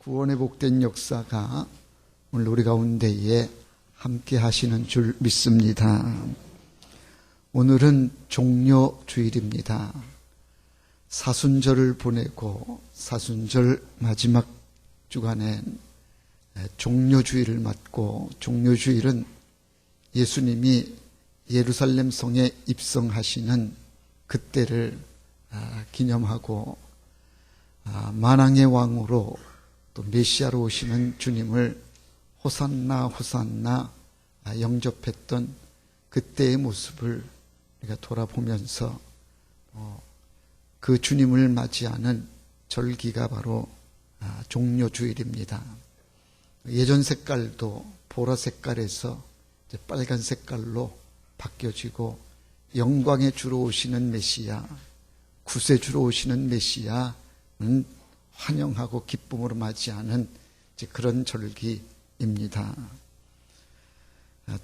구원의 복된 역사가 오늘 우리 가운데에 함께 하시는 줄 믿습니다. 오늘은 종료주일입니다. 사순절을 보내고 사순절 마지막 주간엔 종료주일을 맞고, 종료주일은 예수님이 예루살렘 성에 입성하시는 그때를 기념하고, 만왕의 왕으로 또 메시아로 오시는 주님을 호산나 호산나 영접했던 그때의 모습을 우리가 돌아보면서 그 주님을 맞이하는 절기가 바로 종료주일입니다. 예전 색깔도 보라 색깔에서 이제 빨간 색깔로 바뀌어지고, 영광의 주로 오시는 메시아, 구세주로 오시는 메시아는 환영하고 기쁨으로 맞이하는 그런 절기입니다.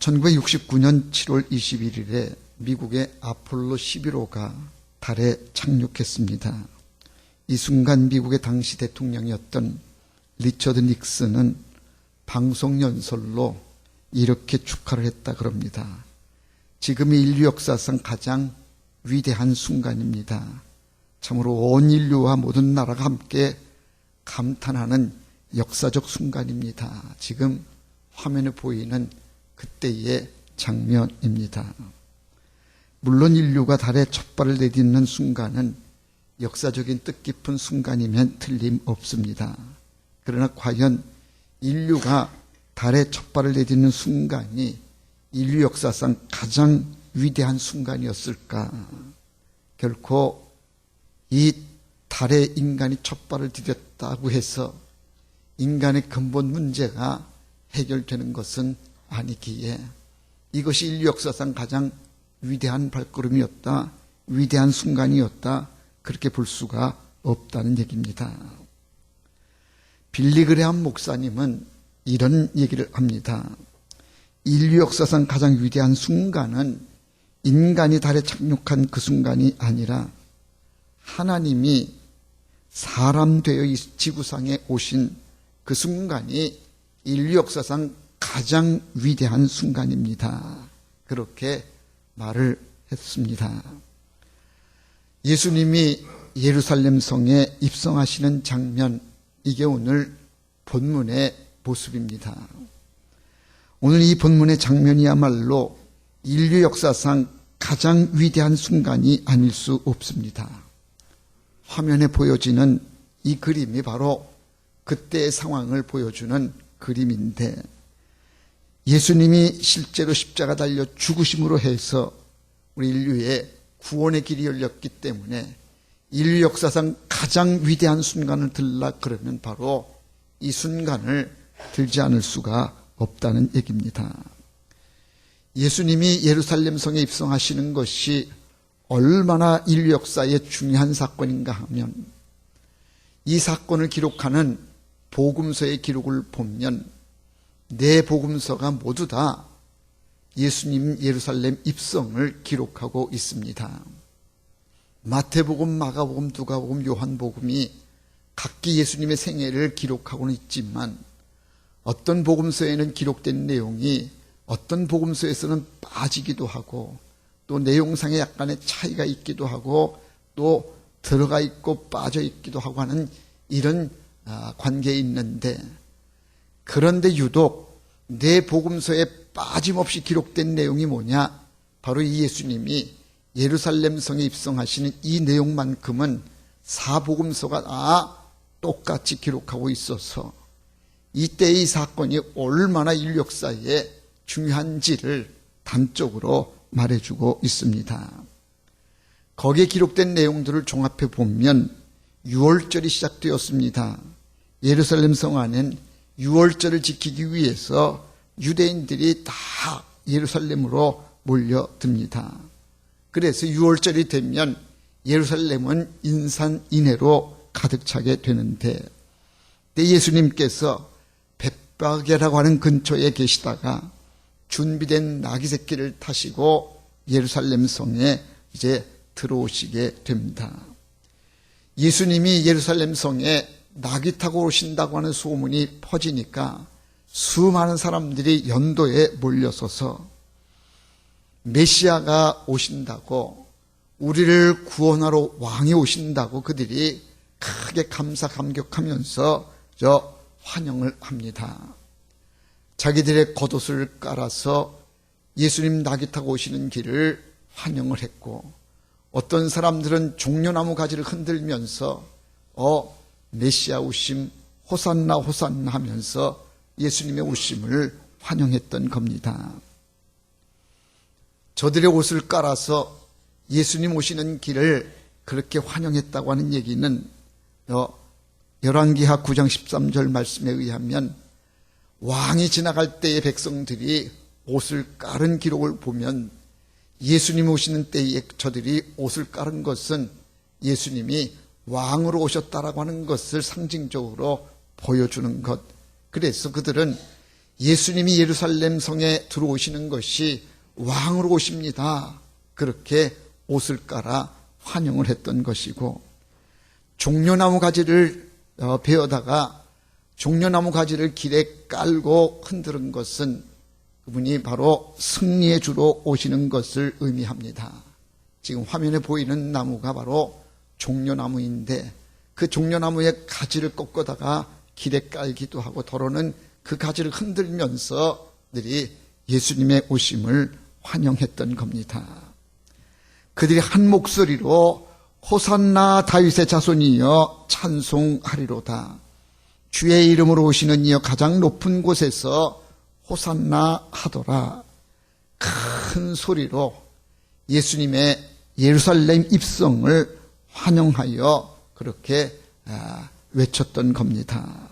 1969년 7월 21일에 미국의 아폴로 11호가 달에 착륙했습니다. 이 순간 미국의 당시 대통령이었던 리처드 닉슨은 방송 연설로 이렇게 축하를 했다 그럽니다. 지금이 인류 역사상 가장 위대한 순간입니다. 참으로 온 인류와 모든 나라가 함께 감탄하는 역사적 순간입니다. 지금 화면에 보이는 그때의 장면입니다. 물론 인류가 달에 첫 발을 내딛는 순간은 역사적인 뜻깊은 순간이면 틀림없습니다. 그러나 과연 인류가 달에 첫 발을 내딛는 순간이 인류 역사상 가장 위대한 순간이었을까? 결코 이 달에 인간이 첫 발을 디뎠다고 해서 인간의 근본 문제가 해결되는 것은 아니기에 이것이 인류 역사상 가장 위대한 발걸음이었다, 위대한 순간이었다, 그렇게 볼 수가 없다는 얘기입니다. 빌리 그레함 목사님은 이런 얘기를 합니다. 인류 역사상 가장 위대한 순간은 인간이 달에 착륙한 그 순간이 아니라 하나님이 사람 되어 이 지구상에 오신 그 순간이 인류 역사상 가장 위대한 순간입니다. 그렇게 말을 했습니다. 예수님이 예루살렘 성에 입성하시는 장면, 이게 오늘 본문의 모습입니다. 오늘 이 본문의 장면이야말로 인류 역사상 가장 위대한 순간이 아닐 수 없습니다. 화면에 보여지는 이 그림이 바로 그때의 상황을 보여주는 그림인데, 예수님이 실제로 십자가 달려 죽으심으로 해서 우리 인류의 구원의 길이 열렸기 때문에 인류 역사상 가장 위대한 순간을 들라 그러면 바로 이 순간을 들지 않을 수가 없다는 얘기입니다. 예수님이 예루살렘 성에 입성하시는 것이 얼마나 인류 역사의 중요한 사건인가 하면, 이 사건을 기록하는 복음서의 기록을 보면 네 복음서가 모두 다 예수님 예루살렘 입성을 기록하고 있습니다. 마태복음, 마가복음, 누가복음, 요한복음이 각기 예수님의 생애를 기록하고는 있지만, 어떤 복음서에는 기록된 내용이 어떤 복음서에서는 빠지기도 하고, 또 내용상에 약간의 차이가 있기도 하고, 또 들어가 있고 빠져 있기도 하고 하는 이런 관계에 있는데, 그런데 유독 내 복음서에 빠짐없이 기록된 내용이 뭐냐? 바로 이 예수님이 예루살렘 성에 입성하시는 이 내용만큼은 사복음서가 다 똑같이 기록하고 있어서 이때의 이 사건이 얼마나 인류 역사에 중요한지를 단적으로 말해주고 있습니다. 거기에 기록된 내용들을 종합해 보면 6월절이 시작되었습니다. 예루살렘 성 안엔 6월절을 지키기 위해서 유대인들이 다 예루살렘으로 몰려듭니다. 그래서 6월절이 되면 예루살렘은 인산인해로 가득 차게 되는데, 예수님께서 벳바게라고 하는 근처에 계시다가 준비된 나귀 새끼를 타시고 예루살렘 성에 이제 들어오시게 됩니다. 예수님이 예루살렘 성에 낙이 타고 오신다고 하는 소문이 퍼지니까 수많은 사람들이 연도에 몰려서서 메시아가 오신다고, 우리를 구원하러 왕이 오신다고 그들이 크게 감사감격하면서 환영을 합니다. 자기들의 겉옷을 깔아서 예수님 낙이 타고 오시는 길을 환영을 했고, 어떤 사람들은 종려나무 가지를 흔들면서 메시아 오심, 호산나 호산나 하면서 예수님의 오심을 환영했던 겁니다. 저들의 옷을 깔아서 예수님 오시는 길을 그렇게 환영했다고 하는 얘기는 열왕기하 9장 13절 말씀에 의하면 왕이 지나갈 때의 백성들이 옷을 깔은 기록을 보면 예수님 오시는 때에 저들이 옷을 깔은 것은 예수님이 왕으로 오셨다라고 하는 것을 상징적으로 보여주는 것. 그래서 그들은 예수님이 예루살렘 성에 들어오시는 것이 왕으로 오십니다. 그렇게 옷을 깔아 환영을 했던 것이고, 종려나무 가지를 베어다가 종려나무 가지를 길에 깔고 흔드는 것은 그분이 바로 승리의 주로 오시는 것을 의미합니다. 지금 화면에 보이는 나무가 바로 종려나무인데, 그 종려나무의 가지를 꺾어다가 길에 깔기도 하고, 더러는 그 가지를 흔들면서 들이 예수님의 오심을 환영했던 겁니다. 그들이 한 목소리로 호산나 다윗의 자손이여 찬송하리로다. 주의 이름으로 오시는 이여 가장 높은 곳에서 호산나 하더라. 큰 소리로 예수님의 예루살렘 입성을 환영하여 그렇게 외쳤던 겁니다.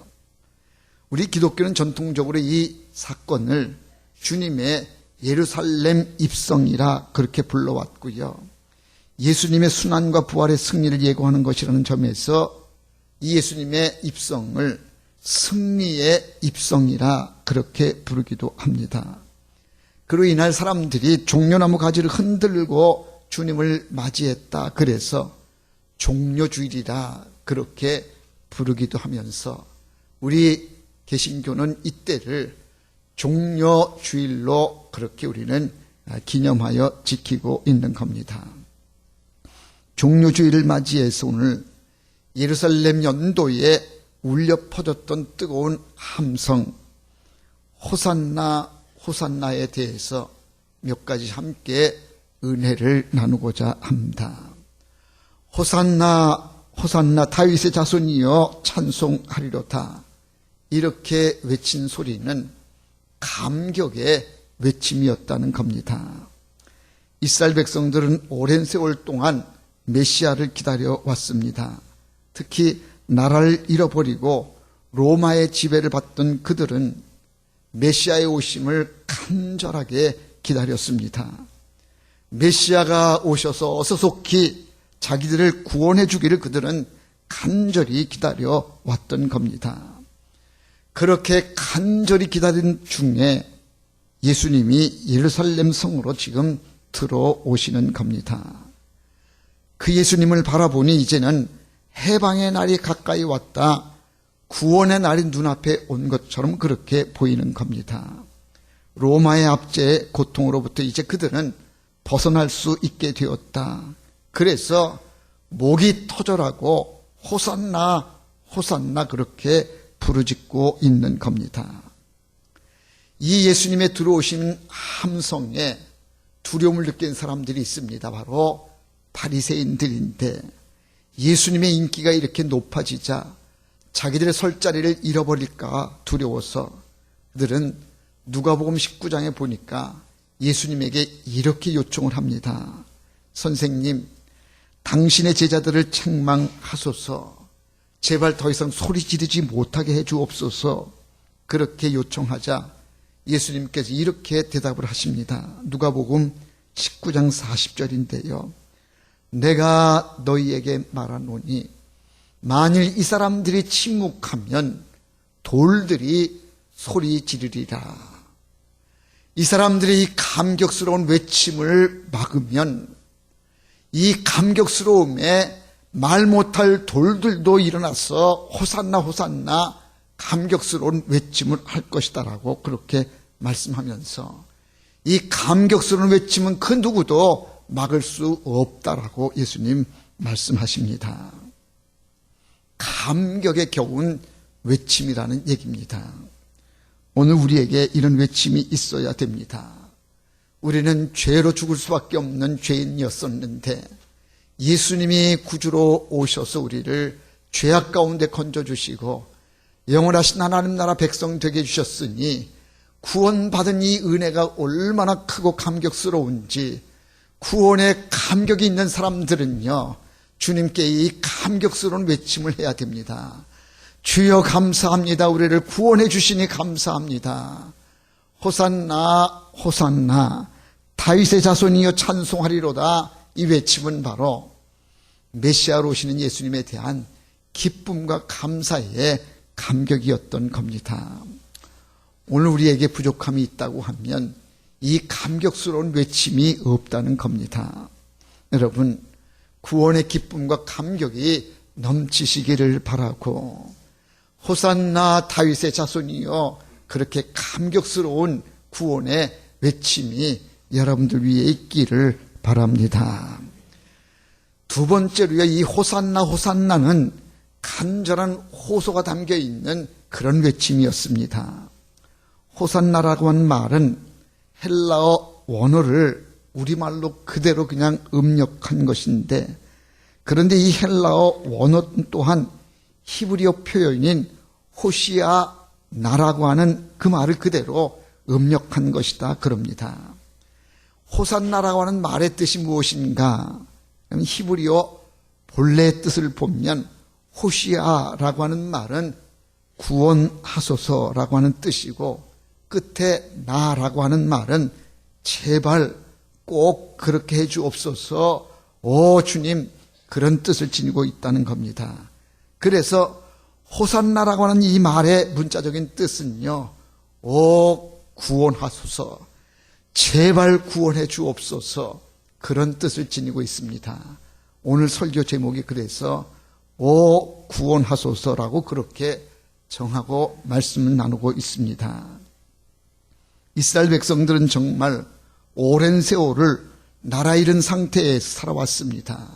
우리 기독교는 전통적으로 이 사건을 주님의 예루살렘 입성이라 그렇게 불러왔고요. 예수님의 순환과 부활의 승리를 예고하는 것이라는 점에서 이 예수님의 입성을 승리의 입성이라 그렇게 부르기도 합니다. 그로 인할 사람들이 종려나무 가지를 흔들고 주님을 맞이했다. 그래서 종려주일이라 그렇게 부르기도 하면서 우리 개신교는 이때를 종려주일로 그렇게 우리는 기념하여 지키고 있는 겁니다. 종려주일을 맞이해서 오늘 예루살렘 연도에 울려 퍼졌던 뜨거운 함성 호산나 호산나에 대해서 몇 가지 함께 은혜를 나누고자 합니다. 호산나 호산나 다윗의 자손이여 찬송하리로다. 이렇게 외친 소리는 감격의 외침이었다는 겁니다. 이스라엘 백성들은 오랜 세월 동안 메시아를 기다려 왔습니다. 특히 나라를 잃어버리고 로마의 지배를 받던 그들은 메시아의 오심을 간절하게 기다렸습니다. 메시아가 오셔서 어서 속히 자기들을 구원해 주기를 그들은 간절히 기다려 왔던 겁니다. 그렇게 간절히 기다린 중에 예수님이 예루살렘 성으로 지금 들어오시는 겁니다. 그 예수님을 바라보니 이제는 해방의 날이 가까이 왔다. 구원의 날이 눈앞에 온 것처럼 그렇게 보이는 겁니다. 로마의 압제의 고통으로부터 이제 그들은 벗어날 수 있게 되었다. 그래서 목이 터져라고 호산나 호산나 그렇게 부르짖고 있는 겁니다. 이 예수님의 들어오신 함성에 두려움을 느낀 사람들이 있습니다. 바로 바리새인들인데 예수님의 인기가 이렇게 높아지자 자기들의 설 자리를 잃어버릴까 두려워서 그들은 누가복음 19장에 보니까 예수님에게 이렇게 요청을 합니다. 선생님, 당신의 제자들을 책망하소서. 제발 더 이상 소리 지르지 못하게 해 주옵소서. 그렇게 요청하자 예수님께서 이렇게 대답을 하십니다. 누가복음 19장 40절인데요. 내가 너희에게 말하노니 만일 이 사람들이 침묵하면 돌들이 소리 지르리라. 이 사람들의 이 감격스러운 외침을 막으면 이 감격스러움에 말 못할 돌들도 일어나서 호산나 호산나 감격스러운 외침을 할 것이다라고 그렇게 말씀하면서 이 감격스러운 외침은 그 누구도 막을 수 없다라고 예수님 말씀하십니다. 감격에 겨운 외침이라는 얘기입니다. 오늘 우리에게 이런 외침이 있어야 됩니다. 우리는 죄로 죽을 수밖에 없는 죄인이었었는데 예수님이 구주로 오셔서 우리를 죄악 가운데 건져주시고 영원하신 하나님 나라 백성 되게 해주셨으니 구원받은 이 은혜가 얼마나 크고 감격스러운지 구원에 감격이 있는 사람들은요, 주님께 이 감격스러운 외침을 해야 됩니다. 주여 감사합니다. 우리를 구원해 주시니 감사합니다. 호산나 호산나 다윗의 자손이여 찬송하리로다. 이 외침은 바로 메시아로 오시는 예수님에 대한 기쁨과 감사의 감격이었던 겁니다. 오늘 우리에게 부족함이 있다고 하면 이 감격스러운 외침이 없다는 겁니다. 여러분, 구원의 기쁨과 감격이 넘치시기를 바라고, 호산나 다윗의 자손이여, 그렇게 감격스러운 구원의 외침이 여러분들 위에 있기를 바랍니다. 두 번째로요, 이 호산나 호산나는 간절한 호소가 담겨 있는 그런 외침이었습니다. 호산나라고 하는 말은 헬라어 원어를 우리말로 그대로 그냥 음력한 것인데, 그런데 이 헬라어 원어 또한 히브리어 표현인 호시아나라고 하는 그 말을 그대로 음력한 것이다 그럽니다. 호산나라고 하는 말의 뜻이 무엇인가? 히브리어 본래의 뜻을 보면 호시아라고 하는 말은 구원하소서라고 하는 뜻이고, 끝에 나라고 하는 말은 제발 꼭 그렇게 해주옵소서, 오 주님, 그런 뜻을 지니고 있다는 겁니다. 그래서 호산나라고 하는 이 말의 문자적인 뜻은요, 오 구원하소서, 제발 구원해 주옵소서, 그런 뜻을 지니고 있습니다. 오늘 설교 제목이 그래서 오 구원하소서라고 그렇게 정하고 말씀을 나누고 있습니다. 이스라엘 백성들은 정말 오랜 세월을 나라 잃은 상태에 살아왔습니다.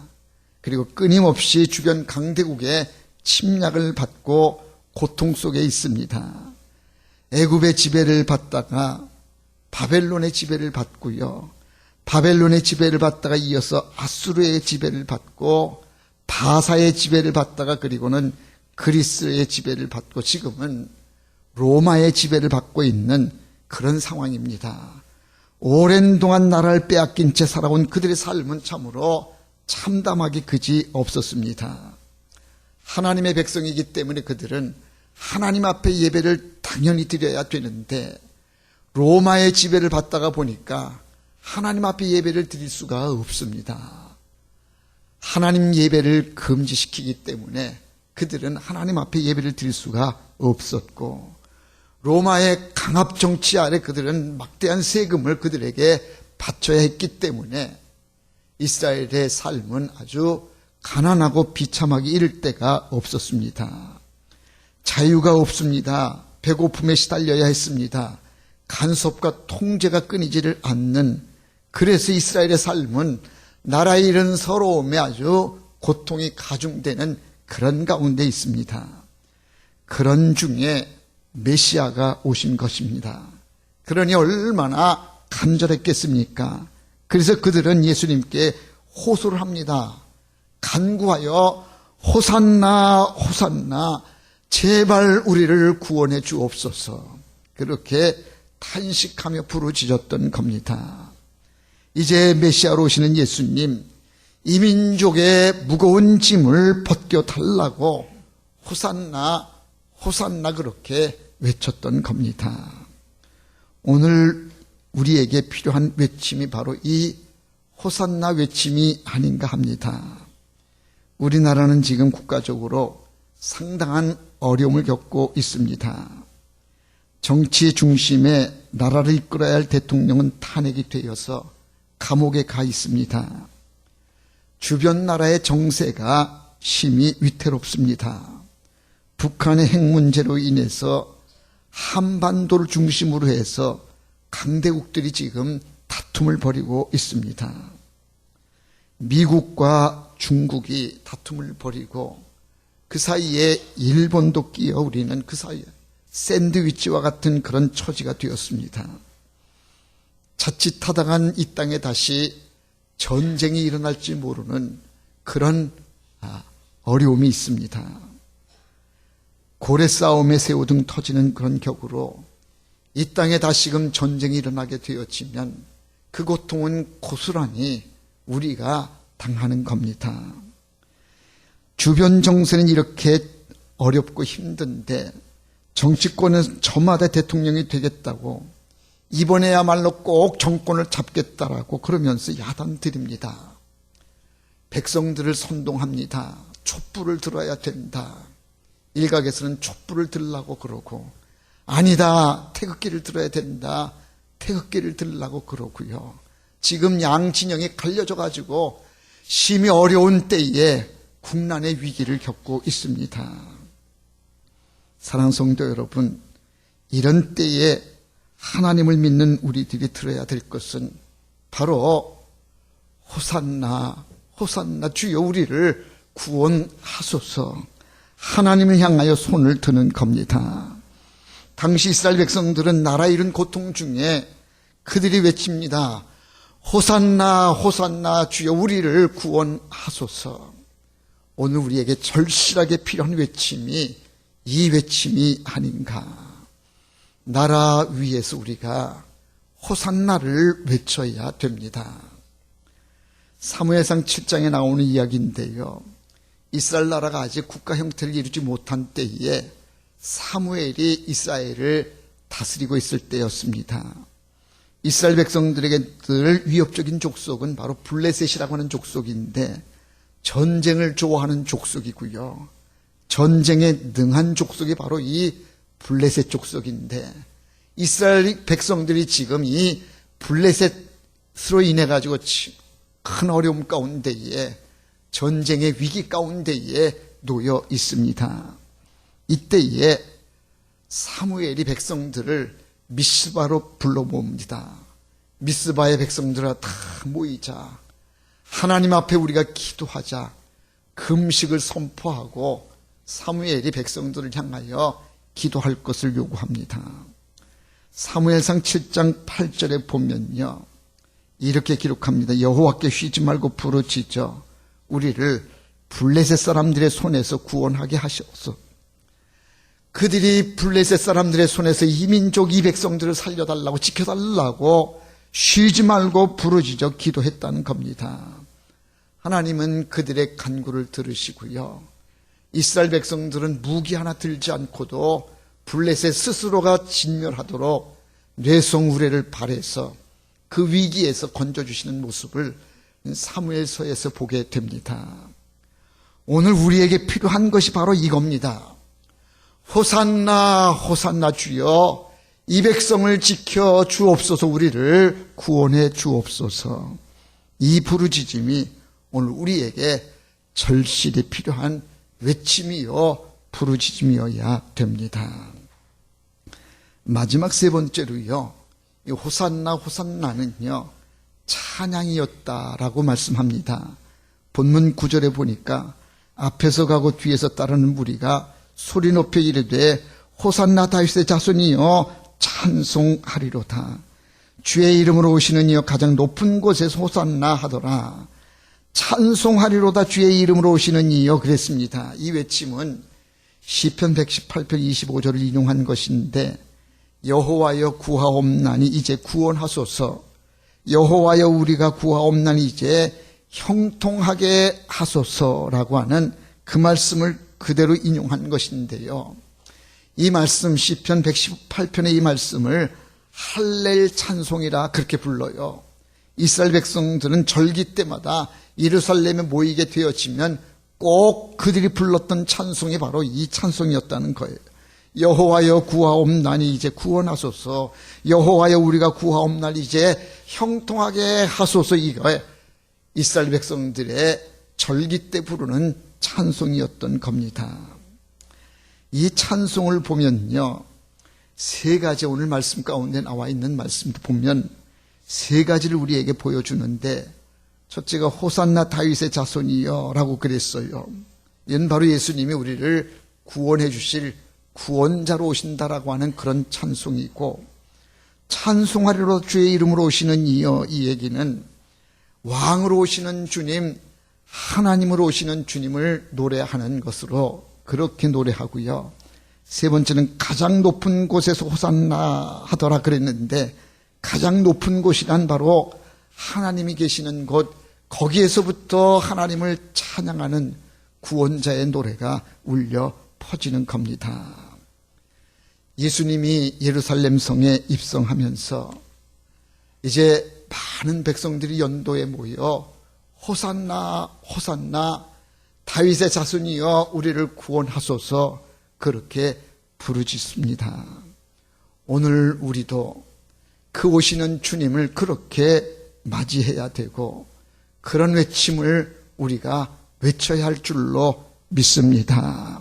그리고 끊임없이 주변 강대국의 침략을 받고 고통 속에 있습니다. 애굽의 지배를 받다가 바벨론의 지배를 받고요, 바벨론의 지배를 받다가 이어서 아수르의 지배를 받고 바사의 지배를 받다가 그리고는 그리스의 지배를 받고 지금은 로마의 지배를 받고 있는 그런 상황입니다. 오랜 동안 나라를 빼앗긴 채 살아온 그들의 삶은 참으로 참담하기 그지 없었습니다. 하나님의 백성이기 때문에 그들은 하나님 앞에 예배를 당연히 드려야 되는데 로마의 지배를 받다가 보니까 하나님 앞에 예배를 드릴 수가 없습니다. 하나님 예배를 금지시키기 때문에 그들은 하나님 앞에 예배를 드릴 수가 없었고, 로마의 강압 정치 아래 그들은 막대한 세금을 그들에게 바쳐야 했기 때문에 이스라엘의 삶은 아주 가난하고 비참하기 이를 데가 없었습니다. 자유가 없습니다. 배고픔에 시달려야 했습니다. 간섭과 통제가 끊이지를 않는, 그래서 이스라엘의 삶은 나라 잃은 서러움에 아주 고통이 가중되는 그런 가운데 있습니다. 그런 중에 메시아가 오신 것입니다. 그러니 얼마나 간절했겠습니까? 그래서 그들은 예수님께 호소를 합니다. 간구하여 호산나 호산나, 제발 우리를 구원해 주옵소서, 그렇게 탄식하며 부르짖었던 겁니다. 이제 메시아로 오시는 예수님, 이 민족의 무거운 짐을 벗겨달라고 호산나 호산나 그렇게 외쳤던 겁니다. 오늘 우리에게 필요한 외침이 바로 이 호산나 외침이 아닌가 합니다. 우리나라는 지금 국가적으로 상당한 어려움을 겪고 있습니다. 정치 중심에 나라를 이끌어야 할 대통령은 탄핵이 되어서 감옥에 가 있습니다. 주변 나라의 정세가 심히 위태롭습니다. 북한의 핵 문제로 인해서 한반도를 중심으로 해서 강대국들이 지금 다툼을 벌이고 있습니다. 미국과 중국이 다툼을 벌이고 그 사이에 일본도 끼어우리는 그 사이에 샌드위치와 같은 그런 처지가 되었습니다. 자칫하다간 이 땅에 다시 전쟁이 일어날지 모르는 그런 어려움이 있습니다. 고래 싸움에 새우등 터지는 그런 격으로 이 땅에 다시금 전쟁이 일어나게 되어지면 그 고통은 고스란히 우리가 당하는 겁니다. 주변 정세는 이렇게 어렵고 힘든데 정치권은 저마다 대통령이 되겠다고 이번에야말로 꼭 정권을 잡겠다라고 그러면서 야단드립니다. 백성들을 선동합니다. 촛불을 들어야 된다. 일각에서는 촛불을 들라고 그러고 아니다. 태극기를 들어야 된다. 태극기를 들라고 그러고요. 지금 양진영이 갈려져 가지고 심히 어려운 때에 국난의 위기를 겪고 있습니다. 사랑하는 성도 여러분, 이런 때에 하나님을 믿는 우리들이 들어야 될 것은 바로 호산나 호산나 주여 우리를 구원하소서, 하나님을 향하여 손을 드는 겁니다. 당시 이스라엘 백성들은 나라 잃은 고통 중에 그들이 외칩니다. 호산나 호산나 주여 우리를 구원하소서. 오늘 우리에게 절실하게 필요한 외침이 이 외침이 아닌가. 나라 위에서 우리가 호산나를 외쳐야 됩니다. 사무엘상 7장에 나오는 이야기인데요, 이스라엘 나라가 아직 국가 형태를 이루지 못한 때에 사무엘이 이스라엘을 다스리고 있을 때였습니다. 이스라엘 백성들에게 늘 위협적인 족속은 바로 블레셋이라고 하는 족속인데 전쟁을 좋아하는 족속이고요, 전쟁에 능한 족속이 바로 이 블레셋 족속인데 이스라엘 백성들이 지금 이 블레셋으로 인해 가지고 큰 어려움 가운데에 전쟁의 위기 가운데에 놓여 있습니다. 이때에 사무엘이 백성들을 미스바로 불러 모읍니다. 미스바의 백성들아 다 모이자. 하나님 앞에 우리가 기도하자. 금식을 선포하고 사무엘이 백성들을 향하여 기도할 것을 요구합니다. 사무엘상 7장 8절에 보면요, 이렇게 기록합니다. 여호와께 쉬지 말고 부르짖어 우리를 블레셋 사람들의 손에서 구원하게 하시옵소서. 그들이 블레셋 사람들의 손에서 이 민족 이 백성들을 살려달라고 지켜달라고 쉬지 말고 부르짖어 기도했다는 겁니다. 하나님은 그들의 간구를 들으시고요, 이스라엘 백성들은 무기 하나 들지 않고도 블레셋 스스로가 진멸하도록 뇌성우레를 발해서 그 위기에서 건져주시는 모습을 사무엘서에서 보게 됩니다. 오늘 우리에게 필요한 것이 바로 이겁니다. 호산나 호산나 주여 이 백성을 지켜 주옵소서, 우리를 구원해 주옵소서. 이 부르짖음이 오늘 우리에게 절실히 필요한 외침이요 부르짖음이어야 됩니다. 마지막 세 번째로요, 이 호산나 호산나는요 찬양이었다라고 말씀합니다. 본문 9절에 보니까 앞에서 가고 뒤에서 따르는 무리가 소리 높여 이르되 호산나 다윗의 자손이여 찬송하리로다. 주의 이름으로 오시는 이여 가장 높은 곳에서 호산나 하더라. 찬송하리로다 주의 이름으로 오시는 이여 그랬습니다. 이 외침은 시편 118편 25절을 인용한 것인데 여호와여 구하옵나니 이제 구원하소서, 여호와여 우리가 구하옵나니 이제 형통하게 하소서라고 하는 그 말씀을 그대로 인용한 것인데요, 이 말씀 시편 118편의 이 말씀을 할렐 찬송이라 그렇게 불러요. 이스라엘 백성들은 절기 때마다 예루살렘에 모이게 되어지면 꼭 그들이 불렀던 찬송이 바로 이 찬송이었다는 거예요. 여호와여 구하옵나니 이제 구원하소서, 여호와여 우리가 구하옵나니 이제 형통하게 하소서. 이거에 이스라엘 백성들의 절기 때 부르는 찬송이었던 겁니다. 이 찬송을 보면요, 세 가지, 오늘 말씀 가운데 나와 있는 말씀도 보면 세 가지를 우리에게 보여주는데, 첫째가 호산나 다윗의 자손이여 라고 그랬어요. 이는 바로 예수님이 우리를 구원해 주실 구원자로 오신다라고 하는 그런 찬송이고, 찬송하리로 주의 이름으로 오시는 이여, 이 얘기는 왕으로 오시는 주님, 하나님으로 오시는 주님을 노래하는 것으로 그렇게 노래하고요. 세 번째는 가장 높은 곳에서 호산나 하더라 그랬는데, 가장 높은 곳이란 바로 하나님이 계시는 곳, 거기에서부터 하나님을 찬양하는 구원자의 노래가 울려 퍼지는 겁니다. 예수님이 예루살렘 성에 입성하면서 이제 많은 백성들이 연도에 모여 호산나 호산나 다윗의 자손이여 우리를 구원하소서 그렇게 부르짖습니다. 오늘 우리도 그 오시는 주님을 그렇게 맞이해야 되고 그런 외침을 우리가 외쳐야 할 줄로 믿습니다.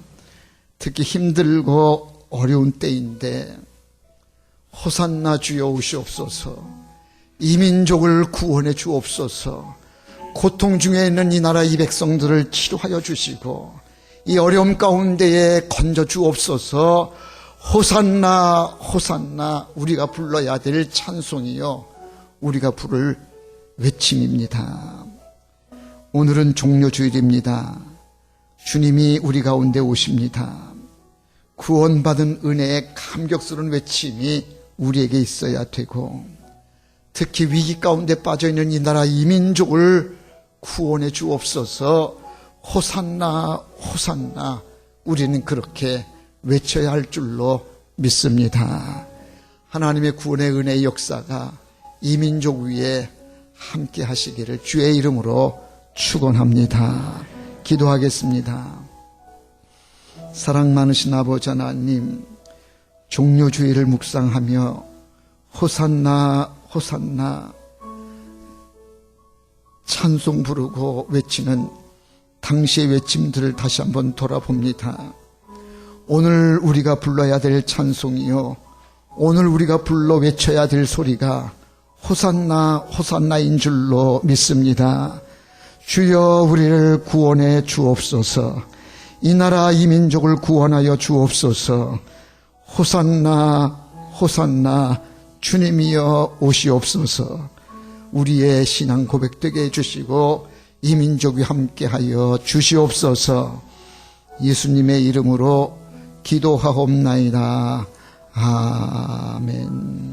특히 힘들고 어려운 때인데 호산나 주여 오시옵소서, 이 민족을 구원해 주옵소서, 고통 중에 있는 이 나라 이 백성들을 치료하여 주시고 이 어려움 가운데에 건져 주옵소서. 호산나 호산나 우리가 불러야 될 찬송이요, 우리가 부를 외침입니다. 오늘은 종료주일입니다. 주님이 우리 가운데 오십니다. 구원받은 은혜의 감격스러운 외침이 우리에게 있어야 되고, 특히 위기 가운데 빠져있는 이 나라 이 민족을 구원해 주옵소서. 호산나 호산나 우리는 그렇게 외쳐야 할 줄로 믿습니다. 하나님의 구원의 은혜의 역사가 이 민족 위에 함께 하시기를 주의 이름으로 축원합니다. 기도하겠습니다. 사랑 많으신 아버지 하나님, 종료주일을 묵상하며 호산나 호산나 찬송 부르고 외치는 당시의 외침들을 다시 한번 돌아봅니다. 오늘 우리가 불러야 될 찬송이요, 오늘 우리가 불러 외쳐야 될 소리가 호산나 호산나인 줄로 믿습니다. 주여 우리를 구원해 주옵소서. 이 나라 이 민족을 구원하여 주옵소서. 호산나 호산나 주님이여 오시옵소서. 우리의 신앙 고백되게 해주시고 이 민족이 함께하여 주시옵소서. 예수님의 이름으로 기도하옵나이다. 아멘.